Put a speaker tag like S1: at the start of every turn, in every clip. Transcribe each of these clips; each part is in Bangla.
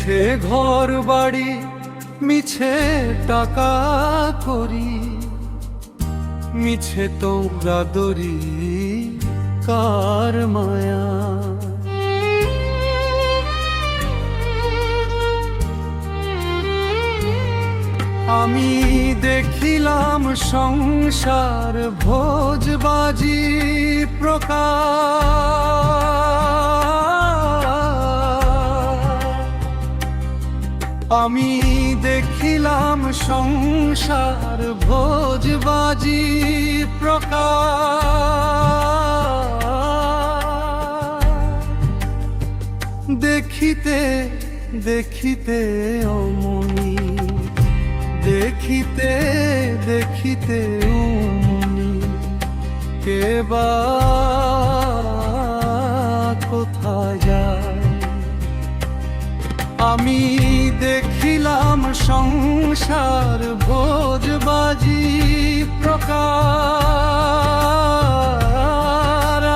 S1: মিছে ঘর বাড়ি মিছে টাকা করি, মিছে তোমরা দরি কার মায়া। আমি দেখিলাম সংসার ভোজবাজি প্রকার, আমি দেখিলাম সংসার ভোজবাজি প্রকার। দেখিতে দেখিতে অমনি, দেখিতে দেখিতে অমনি, কে বা কোথায় যায়। আমি দেখিলাম সংসার ভোজবাজি প্রকার,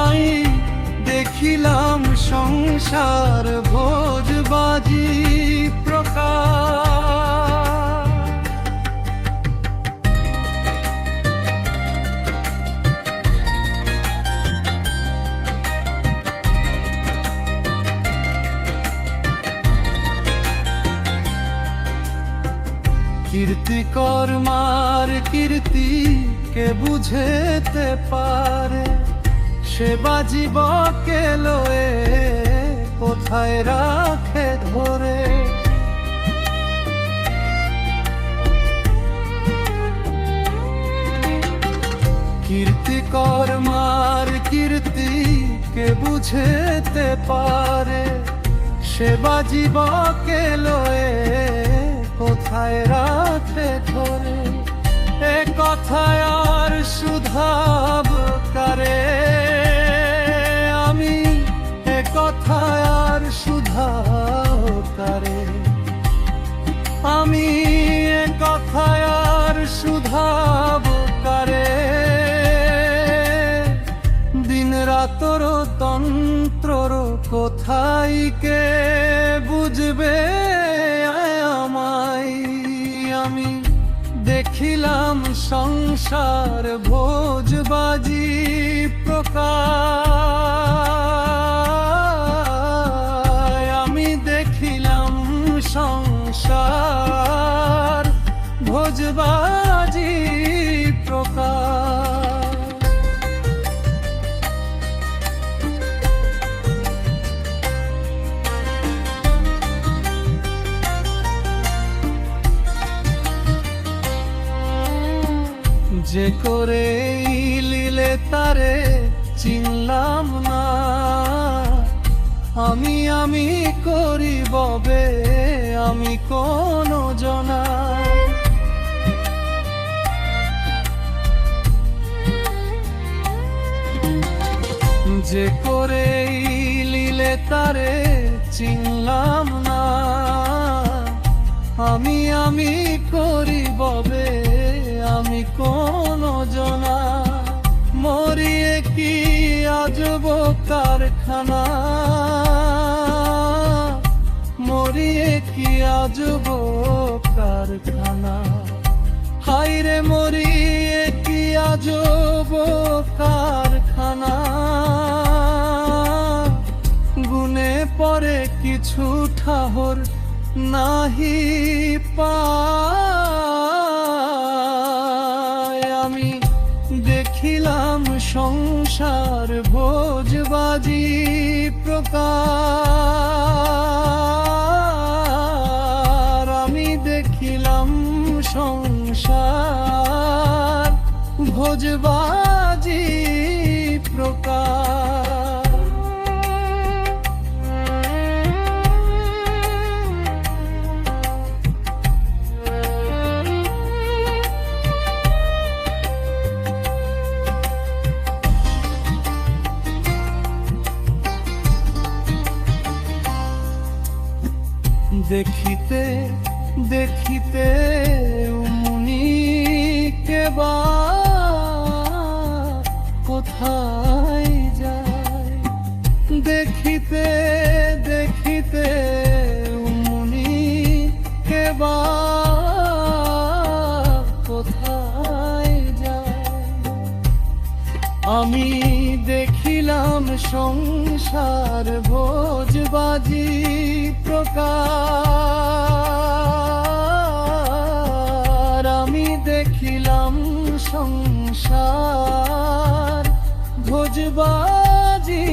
S1: আমি দেখিলাম সংসার ভোজবাজি প্রকার। কীর্তি কর্মার কীর্তি কে বুঝেতে পারে, সেবা জীবকে লয়ে কোথায় রাখে ধরে। কীর্তি কর্মার কীর্তি কে বুঝেতে পারে, সেবা জীবকে লয়ে কোথায় রাখে ধরে। এ কথায় আর শুধাব কারে, আমি এ কথায় আর শুধাব কারে, আমি এ কথায় আর শুধাব কারে। দিন রাতর তন্ত্রর কোথায় কে বুঝবে আমায়। আমি দেখিলাম সংসার ভোজবাজি প্রকার, আমি দেখিলাম সংসার ভোজবাজি প্রকার। যে করে লীলে তারে চিনলাম না, আমি আমি করি ববে আমি কোন জনা। যে করে লীলে তারে চিনলাম না, আমি আমি করি ববে আমি কোন জনা। মরিয়ে কি আজব কারখানা, মরিয়ে কি আজব কারখানা। হায়রে মরিয়ে কি আজব কারখানা, গুনে পরে কিছু ঠাহর নাহি পায়। আমি দেখিলাম সংসার ভোজবাজি প্রকার, আমি দেখিলাম সংসার ভোজবাজি প্রকার। দেখিতে দেখিতে মুনি কে বা কোথায় যায়। দেখিতে দেখিতে মুনি আমি দেখিলাম সংসার ভোজবাজি প্রকার, আমি দেখিলাম সংসার ভোজবাজি